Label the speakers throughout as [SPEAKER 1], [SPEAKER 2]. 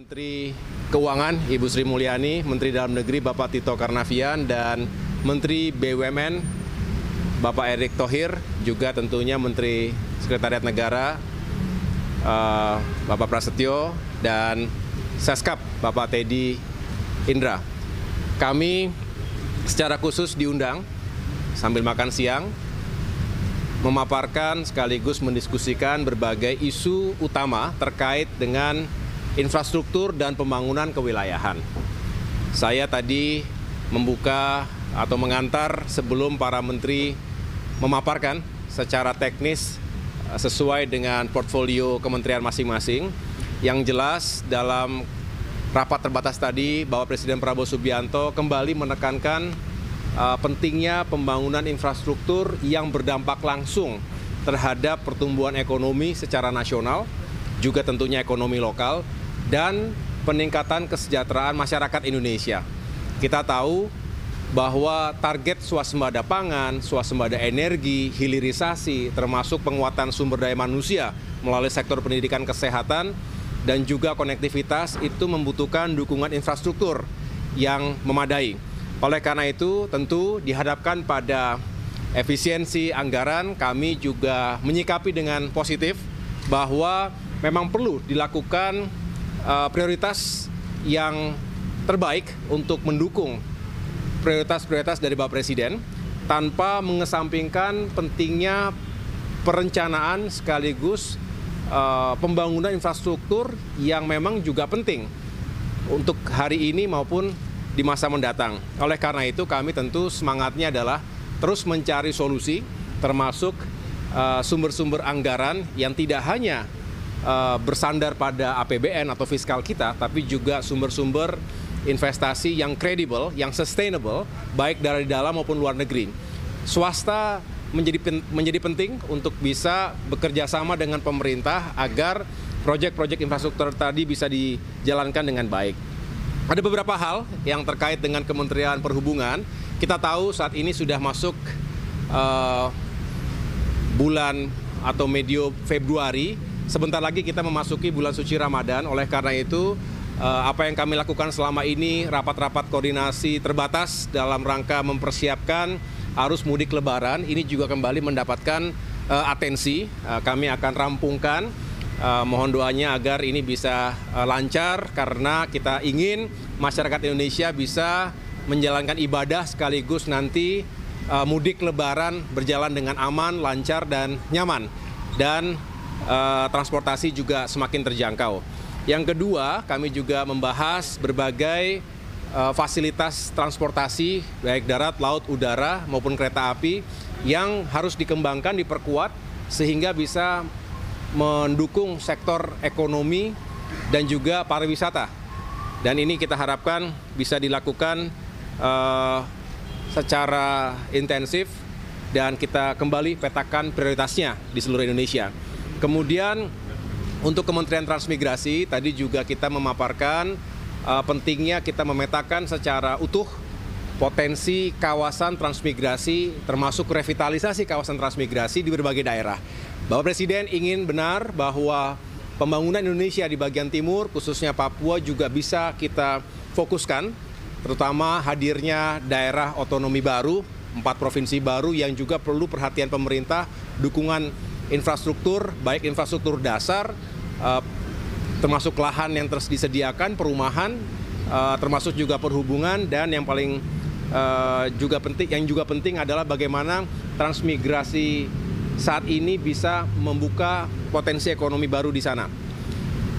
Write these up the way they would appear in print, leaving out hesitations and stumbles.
[SPEAKER 1] Menteri Keuangan Ibu Sri Mulyani, Menteri Dalam Negeri Bapak Tito Karnavian, dan Menteri BUMN Bapak Erick Thohir, juga tentunya Menteri Sekretariat Negara Bapak Prasetyo, dan Seskap Bapak Teddy Indra. Kami secara khusus diundang sambil makan siang memaparkan sekaligus mendiskusikan berbagai isu utama terkait dengan infrastruktur dan pembangunan kewilayahan. Saya tadi membuka atau mengantar sebelum para menteri memaparkan secara teknis sesuai dengan portfolio kementerian masing-masing. Yang jelas dalam rapat terbatas tadi bahwa Presiden Prabowo Subianto kembali menekankan pentingnya pembangunan infrastruktur yang berdampak langsung terhadap pertumbuhan ekonomi secara nasional, juga tentunya ekonomi lokal, dan peningkatan kesejahteraan masyarakat Indonesia. Kita tahu bahwa target swasembada pangan, swasembada energi, hilirisasi, termasuk penguatan sumber daya manusia melalui sektor pendidikan kesehatan, dan juga konektivitas itu membutuhkan dukungan infrastruktur yang memadai. Oleh karena itu, tentu dihadapkan pada efisiensi anggaran, kami juga menyikapi dengan positif bahwa memang perlu dilakukan prioritas yang terbaik untuk mendukung prioritas-prioritas dari Bapak Presiden tanpa mengesampingkan pentingnya perencanaan sekaligus pembangunan infrastruktur yang memang juga penting untuk hari ini maupun di masa mendatang. Oleh karena itu kami tentu semangatnya adalah terus mencari solusi termasuk sumber-sumber anggaran yang tidak hanya bersandar pada APBN atau fiskal kita, tapi juga sumber-sumber investasi yang kredibel, yang sustainable, baik dari dalam maupun luar negeri. Swasta menjadi penting untuk bisa bekerja sama dengan pemerintah agar proyek-proyek infrastruktur tadi bisa dijalankan dengan baik. Ada beberapa hal yang terkait dengan Kementerian Perhubungan. Kita tahu saat ini sudah masuk bulan atau medio Februari. Sebentar lagi kita memasuki bulan suci Ramadan. Oleh karena itu, apa yang kami lakukan selama ini, rapat-rapat koordinasi terbatas dalam rangka mempersiapkan arus mudik Lebaran, ini juga kembali mendapatkan atensi. Kami akan rampungkan, mohon doanya agar ini bisa lancar, karena kita ingin masyarakat Indonesia bisa menjalankan ibadah sekaligus nanti mudik Lebaran berjalan dengan aman, lancar, dan nyaman. Dan transportasi juga semakin terjangkau. Yang kedua, kami juga membahas berbagai fasilitas transportasi baik darat, laut, udara maupun kereta api yang harus dikembangkan, diperkuat sehingga bisa mendukung sektor ekonomi dan juga pariwisata. Dan ini kita harapkan bisa dilakukan secara intensif dan kita kembali petakan prioritasnya di seluruh Indonesia. Kemudian untuk Kementerian Transmigrasi tadi juga kita memaparkan pentingnya kita memetakan secara utuh potensi kawasan transmigrasi termasuk revitalisasi kawasan transmigrasi di berbagai daerah. Bapak Presiden ingin benar bahwa pembangunan Indonesia di bagian timur khususnya Papua juga bisa kita fokuskan, terutama hadirnya daerah otonomi baru, 4 provinsi baru yang juga perlu perhatian pemerintah, dukungan infrastruktur, baik infrastruktur dasar, termasuk lahan yang terus disediakan, perumahan, termasuk juga perhubungan, dan yang paling juga penting adalah bagaimana transmigrasi saat ini bisa membuka potensi ekonomi baru di sana.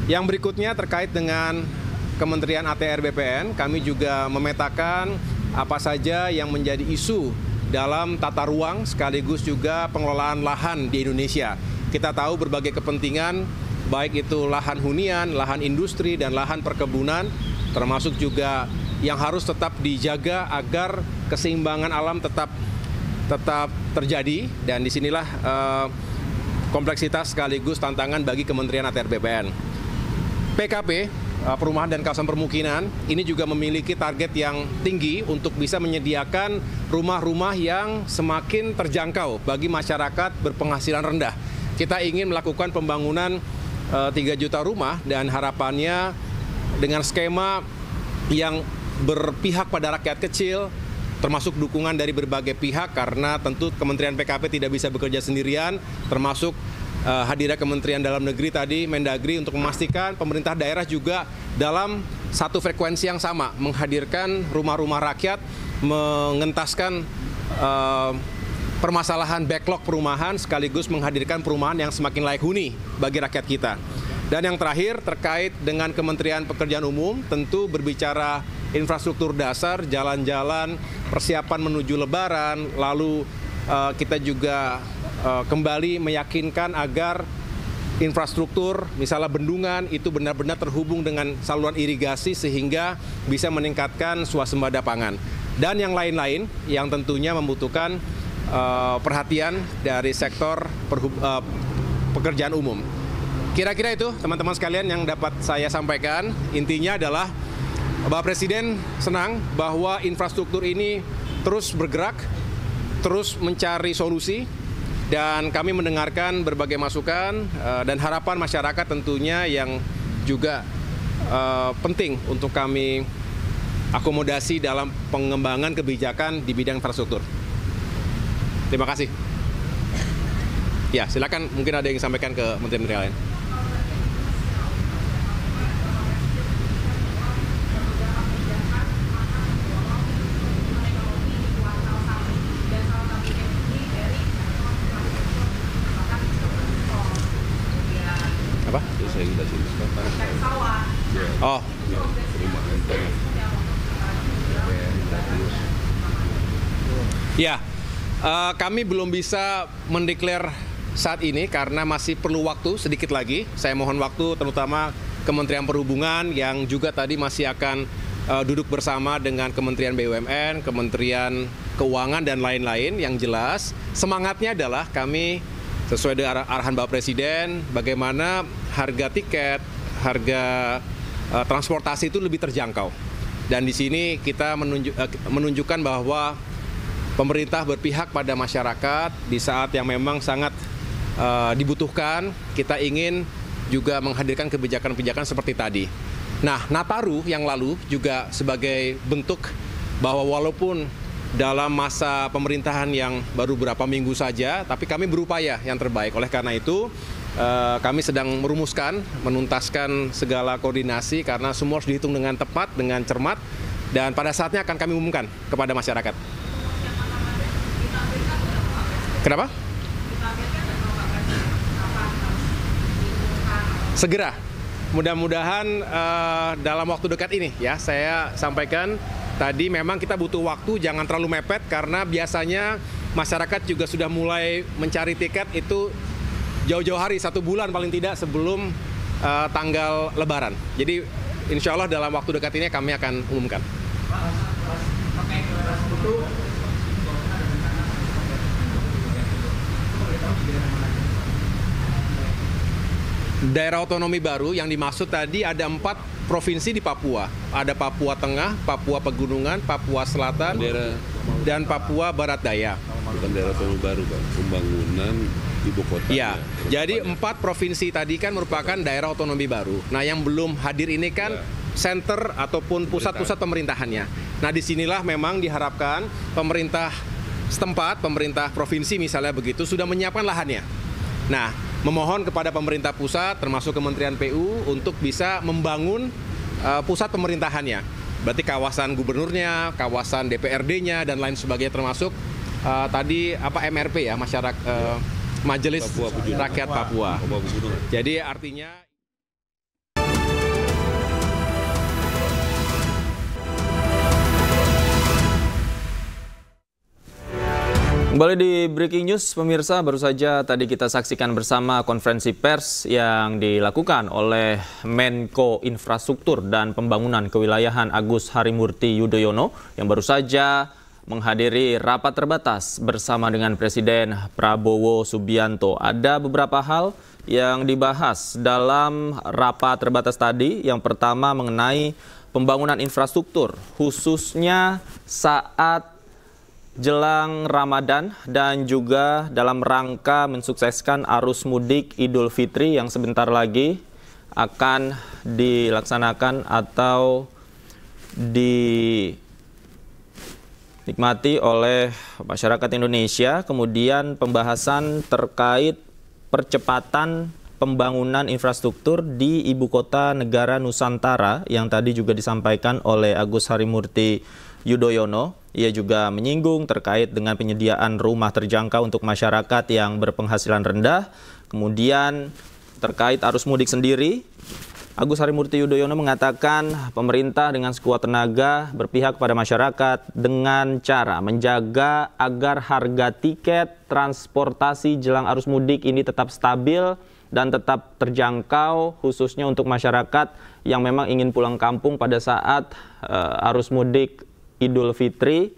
[SPEAKER 1] Yang berikutnya terkait dengan Kementerian ATR BPN, kami juga memetakan apa saja yang menjadi isu dalam tata ruang sekaligus juga pengelolaan lahan di Indonesia. Kita tahu berbagai kepentingan, baik itu lahan hunian, lahan industri, dan lahan perkebunan, termasuk juga yang harus tetap dijaga agar keseimbangan alam tetap terjadi. Dan disinilah kompleksitas sekaligus tantangan bagi Kementerian ATR BPN. PKP, Perumahan dan Kawasan Permukiman, ini juga memiliki target yang tinggi untuk bisa menyediakan rumah-rumah yang semakin terjangkau bagi masyarakat berpenghasilan rendah. Kita ingin melakukan pembangunan 3 juta rumah dan harapannya dengan skema yang berpihak pada rakyat kecil, termasuk dukungan dari berbagai pihak, karena tentu Kementerian PKP tidak bisa bekerja sendirian, termasuk hadirnya Kementerian Dalam Negeri tadi, Mendagri, untuk memastikan pemerintah daerah juga dalam satu frekuensi yang sama, menghadirkan rumah-rumah rakyat, mengentaskan permasalahan backlog perumahan, sekaligus menghadirkan perumahan yang semakin layak huni bagi rakyat kita. Dan yang terakhir terkait dengan Kementerian Pekerjaan Umum, tentu berbicara infrastruktur dasar, jalan-jalan, persiapan menuju Lebaran, lalu kita juga kembali meyakinkan agar infrastruktur, misalnya bendungan, itu benar-benar terhubung dengan saluran irigasi sehingga bisa meningkatkan swasembada pangan. Dan yang lain-lain yang tentunya membutuhkan perhatian dari sektor pekerjaan umum. Kira-kira itu teman-teman sekalian yang dapat saya sampaikan. Intinya adalah Bapak Presiden senang bahwa infrastruktur ini terus bergerak, terus mencari solusi, dan kami mendengarkan berbagai masukan dan harapan masyarakat tentunya yang juga penting untuk kami akomodasi dalam pengembangan kebijakan di bidang infrastruktur. Terima kasih. Ya, silakan, mungkin ada yang disampaikan ke menteri-menteri lain. Apa? Oh. Ya, kami belum bisa mendeklar saat ini karena masih perlu waktu sedikit lagi. Saya mohon waktu terutama Kementerian Perhubungan yang juga tadi masih akan duduk bersama dengan Kementerian BUMN, Kementerian Keuangan dan lain-lain. Yang jelas semangatnya adalah kami sesuai dengan arahan Bapak Presiden, bagaimana harga tiket, harga transportasi itu lebih terjangkau. Dan di sini kita menunjukkan bahwa pemerintah berpihak pada masyarakat di saat yang memang sangat dibutuhkan. Kita ingin juga menghadirkan kebijakan-kebijakan seperti tadi. Nah, Nataru yang lalu juga sebagai bentuk bahwa walaupun dalam masa pemerintahan yang baru beberapa minggu saja, tapi kami berupaya yang terbaik. Oleh karena itu, kami sedang merumuskan, menuntaskan segala koordinasi karena semua harus dihitung dengan tepat, dengan cermat, dan pada saatnya akan kami umumkan kepada masyarakat. Kenapa? Segera. Mudah-mudahan dalam waktu dekat ini ya, saya sampaikan tadi memang kita butuh waktu, jangan terlalu mepet karena biasanya masyarakat juga sudah mulai mencari tiket itu jauh-jauh hari, 1 bulan paling tidak sebelum tanggal Lebaran. Jadi insya Allah dalam waktu dekat ini kami akan umumkan. Daerah otonomi baru yang dimaksud tadi ada 4 provinsi di Papua. Ada Papua Tengah, Papua Pegunungan, Papua Selatan, dan Papua Barat Daya.
[SPEAKER 2] Bukan daerah otonomi baru, Pak. Pembangunan ibu kota.
[SPEAKER 1] Ya, jadi 4 provinsi tadi kan merupakan daerah otonomi baru. Nah, yang belum hadir ini kan center ataupun pusat-pusat pemerintahannya. Nah, disinilah memang diharapkan pemerintah setempat, pemerintah provinsi misalnya begitu, sudah menyiapkan lahannya. Nah, memohon kepada pemerintah pusat, termasuk Kementerian PU, untuk bisa membangun pusat pemerintahannya. Berarti kawasan gubernurnya, kawasan DPRD-nya, dan lain sebagainya, termasuk tadi MRP ya, masyarakat Majelis Rakyat Papua. Jadi artinya
[SPEAKER 3] kembali di Breaking News, pemirsa, baru saja tadi kita saksikan bersama konferensi pers yang dilakukan oleh Menko Infrastruktur dan Pembangunan Kewilayahan Agus Harimurti Yudhoyono yang baru saja menghadiri rapat terbatas bersama dengan Presiden Prabowo Subianto. Ada beberapa hal yang dibahas dalam rapat terbatas tadi. Yang pertama mengenai pembangunan infrastruktur, khususnya saat jelang Ramadan dan juga dalam rangka mensukseskan arus mudik Idul Fitri yang sebentar lagi akan dilaksanakan atau dinikmati oleh masyarakat Indonesia. Kemudian pembahasan terkait percepatan pembangunan infrastruktur di Ibu Kota Negara Nusantara yang tadi juga disampaikan oleh Agus Harimurti Yudhoyono. Ia juga menyinggung terkait dengan penyediaan rumah terjangkau untuk masyarakat yang berpenghasilan rendah. Kemudian terkait arus mudik sendiri, Agus Harimurti Yudhoyono mengatakan pemerintah dengan sekuat tenaga berpihak pada masyarakat dengan cara menjaga agar harga tiket transportasi jelang arus mudik ini tetap stabil dan tetap terjangkau, khususnya untuk masyarakat yang memang ingin pulang kampung pada saat arus mudik Idul Fitri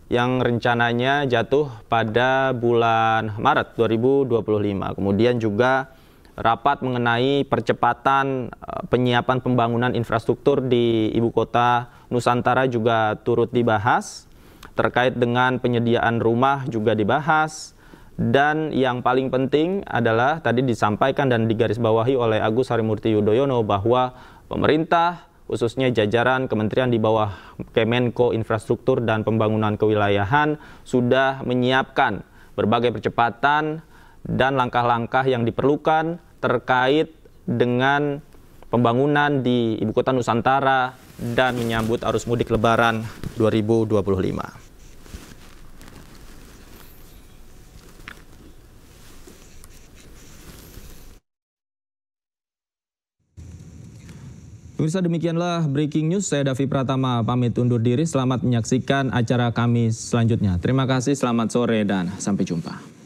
[SPEAKER 3] yang rencananya jatuh pada bulan Maret 2025. Kemudian juga rapat mengenai percepatan penyiapan pembangunan infrastruktur di Ibu Kota Nusantara juga turut dibahas. Terkait dengan penyediaan rumah juga dibahas. Dan yang paling penting adalah tadi disampaikan dan digarisbawahi oleh Agus Harimurti Yudhoyono bahwa pemerintah, khususnya jajaran kementerian di bawah Kemenko Infrastruktur dan Pembangunan Kewilayahan sudah menyiapkan berbagai percepatan dan langkah-langkah yang diperlukan terkait dengan pembangunan di Ibu Kota Nusantara dan menyambut arus mudik Lebaran 2025. Pemirsa, demikianlah Breaking News. Saya Davi Pratama pamit undur diri. Selamat menyaksikan acara kami selanjutnya. Terima kasih, selamat sore, dan sampai jumpa.